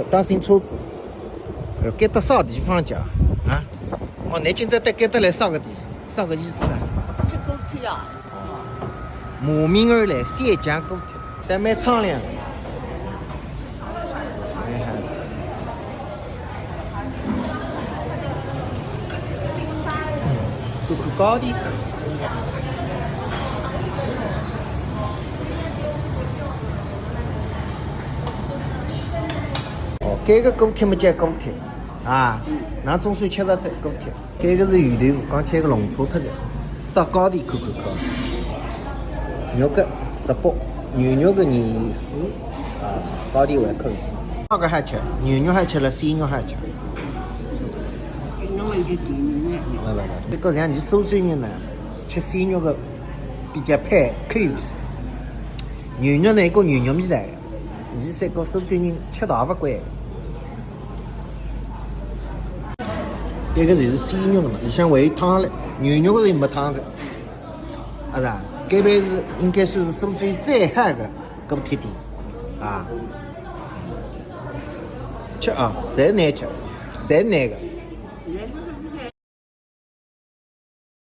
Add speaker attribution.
Speaker 1: 当心车子。该得啥地方讲啊？哦，南京这带该得来啥个地？啥个意思啊？
Speaker 2: 吃狗皮啊！
Speaker 1: 慕名而来，先讲狗腿，但蛮敞亮的。狗狗高的。哦，这个狗腿没叫狗腿啊，那总算吃到这狗腿。这个是鱼头，刚切个龙车头的，烧高的扣。肉个18，牛肉个24啊，高的还可以。那个还吃，牛肉还吃了，鲜肉还吃。
Speaker 2: 那么有点低呢。
Speaker 1: 这个两你手嘴人呢，吃鲜肉个比较配口一些。牛肉呢，一个牛肉米来，你三个手嘴人吃大不惯。这个就是鲜肉了，里向还有汤嘞，牛肉个是没汤的，啊是？这边是应该算是手最最好的狗腿店啊，吃啊，侪难吃，侪难个。